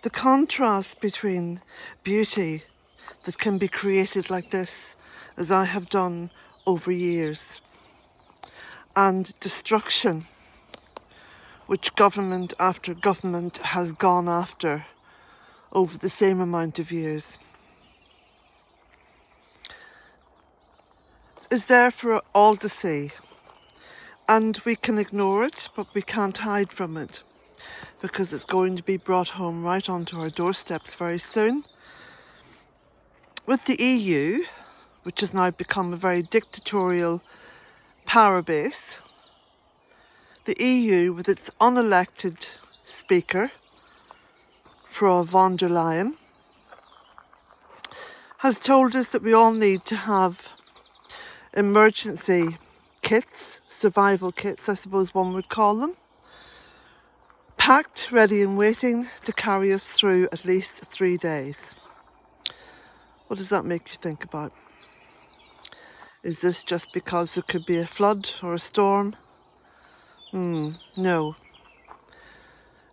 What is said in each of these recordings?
The contrast between beauty that can be created like this, as I have done over years, and destruction, which government after government has gone after over the same amount of years, is there for all to see. And we can ignore it, but we can't hide from it, because it's going to be brought home right onto our doorsteps very soon. With the EU, which has now become a very dictatorial power base, the EU, with its unelected speaker, Frau von der Leyen, has told us that we all need to have emergency kits, survival kits, I suppose one would call them, packed, ready and waiting to carry us through at least 3 days. What does that make you think about? Is this just because there could be a flood or a storm? No.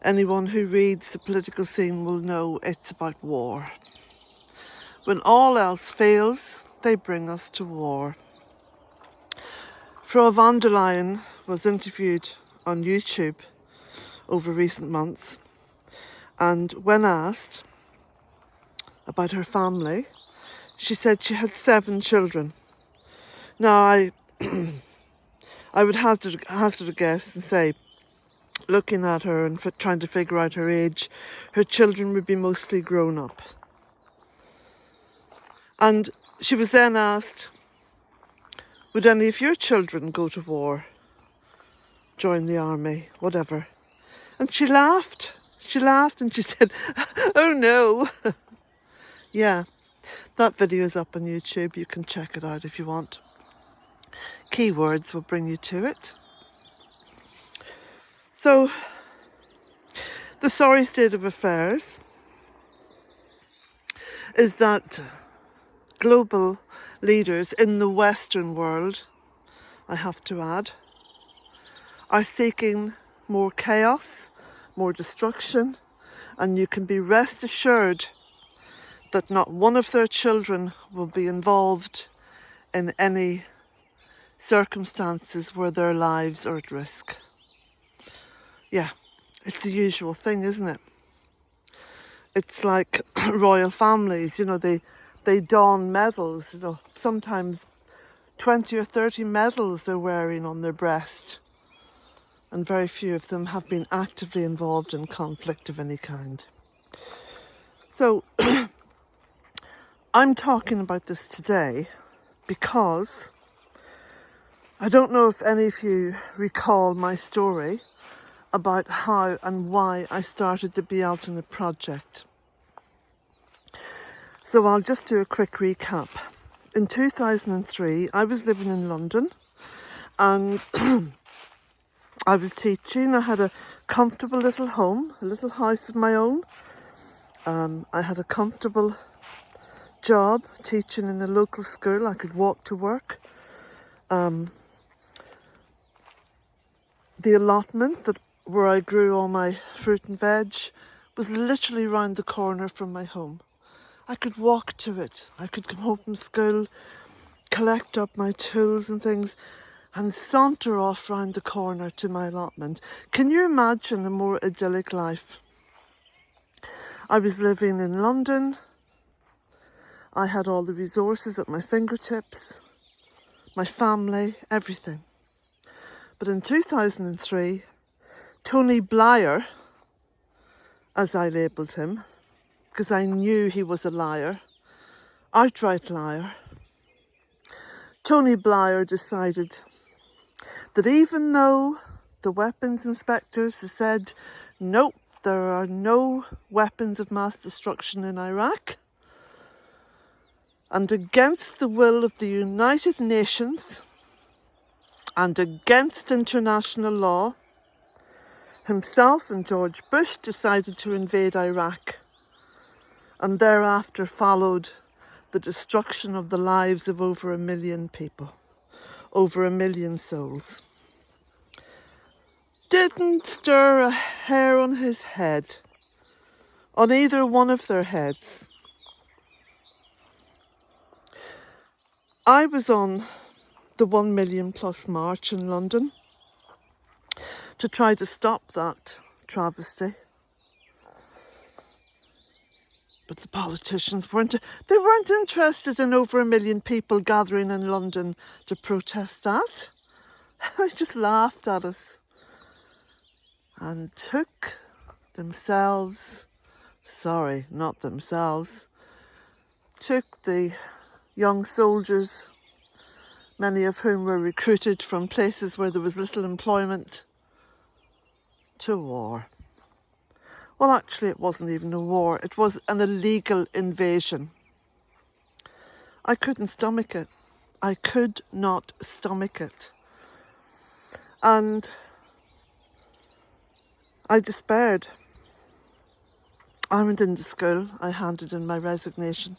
Anyone who reads the political scene will know it's about war. When all else fails, they bring us to war. Frau von der Leyen was interviewed on YouTube over recent months, and when asked about her family, she said she had 7 children. Now, I would hazard a guess and say, looking at her and trying to figure out her age, her children would be mostly grown up. And she was then asked, would any of your children go to war, join the army, whatever? And she laughed. She laughed and she said, oh no. Yeah, that video is up on YouTube. You can check it out if you want. Keywords will bring you to it. So, the sorry state of affairs is that global leaders in the Western world, I have to add, are seeking more chaos, more destruction, and you can be rest assured that not one of their children will be involved in any circumstances where their lives are at risk. Yeah, it's the usual thing, isn't it? It's like royal families, they don medals, sometimes 20 or 30 medals they're wearing on their breast. And very few of them have been actively involved in conflict of any kind. So, I'm talking about this today because I don't know if any of you recall my story about how and why I started the Be Alternate project. So I'll just do a quick recap. In 2003, I was living in London and I was teaching. I had a comfortable little home, a little house of my own. I had a comfortable job teaching in a local school. I could walk to work. The allotment where I grew all my fruit and veg was literally round the corner from my home. I could walk to it. I could come home from school, collect up my tools and things, and saunter off round the corner to my allotment. Can you imagine a more idyllic life? I was living in London. I had all the resources at my fingertips, my family, everything. But in 2003, Tony Blair, as I labelled him, because I knew he was a liar, outright liar, Tony Blair decided that even though the weapons inspectors said, nope, there are no weapons of mass destruction in Iraq, and against the will of the United Nations and against international law, himself and George Bush decided to invade Iraq, and thereafter followed the destruction of the lives of over 1 million people, over 1 million souls. Didn't stir a hair on his head on either one of their heads. I was on the 1 million plus march in London to try to stop that travesty. But the politicians weren't interested in over 1 million people gathering in London to protest that. They just laughed at us and took themselves, sorry, not themselves, took the young soldiers, many of whom were recruited from places where there was little employment, to war. Well, actually, it wasn't even a war. It was an illegal invasion. I couldn't stomach it. I could not stomach it. And I despaired. I went into school. I handed in my resignation.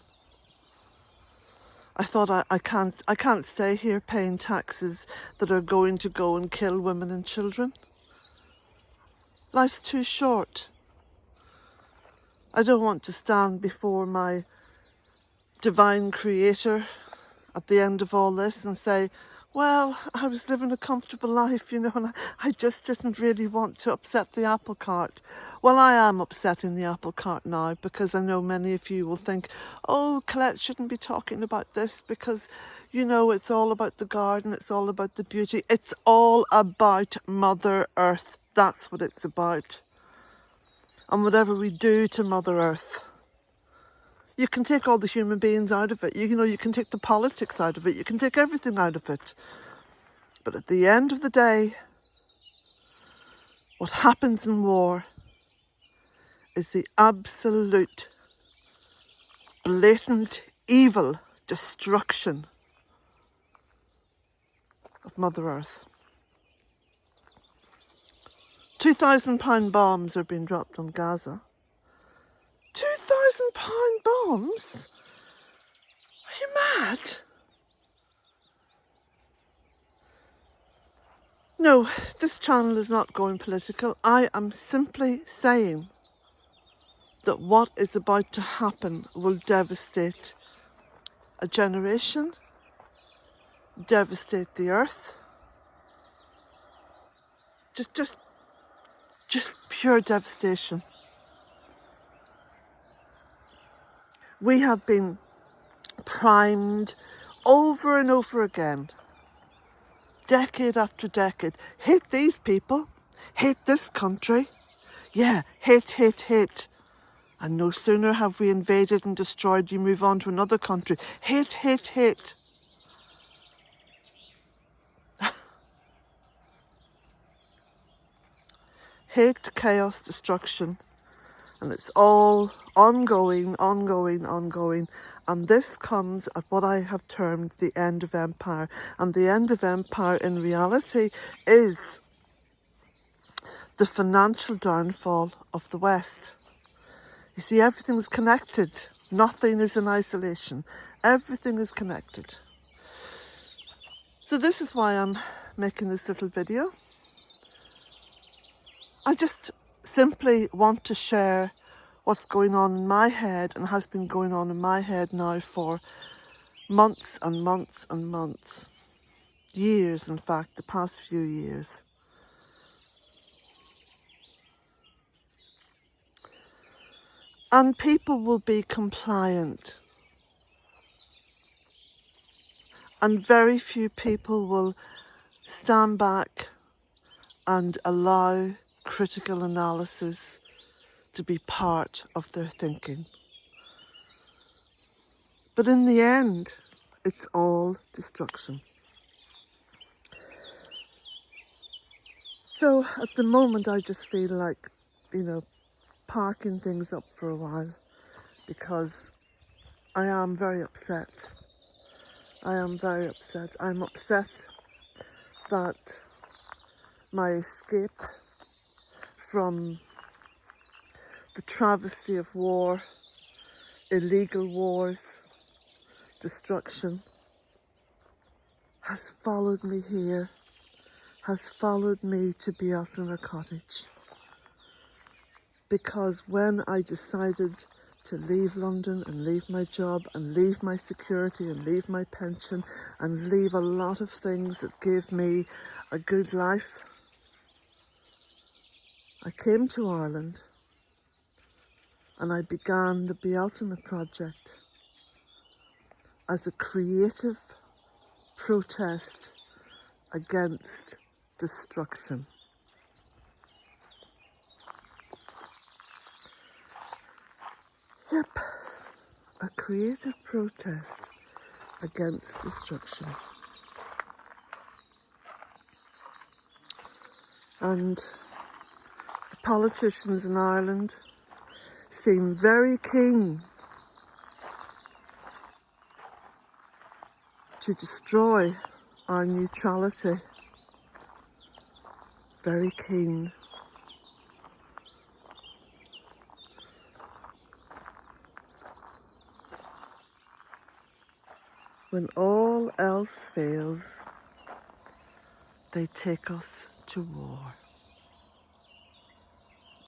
I thought I can't stay here paying taxes that are going to go and kill women and children. Life's too short. I don't want to stand before my divine creator at the end of all this and say, well, I was living a comfortable life, you know, and I just didn't really want to upset the apple cart. Well, I am upsetting the apple cart now, because I know many of you will think, oh, Colette shouldn't be talking about this because, you know, it's all about the garden, it's all about the beauty. It's all about Mother Earth. That's what it's about. And whatever we do to Mother Earth, you can take all the human beings out of it. You know, you can take the politics out of it. You can take everything out of it. But at the end of the day, what happens in war is the absolute, blatant, evil destruction of Mother Earth. £2,000 bombs are being dropped on Gaza. £2,000 bombs? Are you mad? No, this channel is not going political. I am simply saying that what is about to happen will devastate a generation, devastate the earth. Just pure devastation. We have been primed over and over again, decade after decade. Hate these people, hate this country. Yeah, hate. And no sooner have we invaded and destroyed, you move on to another country. Hate. Hate, chaos, destruction. And it's all ongoing. And this comes at what I have termed the end of empire. And the end of empire in reality is the financial downfall of the West. You see, everything's connected. Nothing is in isolation. Everything is connected. So this is why I'm making this little video. I just simply want to share what's going on in my head, and has been going on in my head now for months and months. Years, in fact, the past few years. And people will be compliant. And very few people will stand back and allow critical analysis to be part of their thinking. But in the end, it's all destruction. So at the moment, I just feel like, you know, parking things up for a while, because I am very upset. I'm upset that my escape from the travesty of war, illegal wars, destruction, has followed me here, has followed me to Bealtaine Cottage. because when I decided to leave London and leave my job and leave my security and leave my pension and leave a lot of things that gave me a good life, I came to Ireland and I began the Bealtaine project as a creative protest against destruction. Yep, a creative protest against destruction. And the politicians in Ireland seem very keen to destroy our neutrality. Very keen. When all else fails, they take us to war.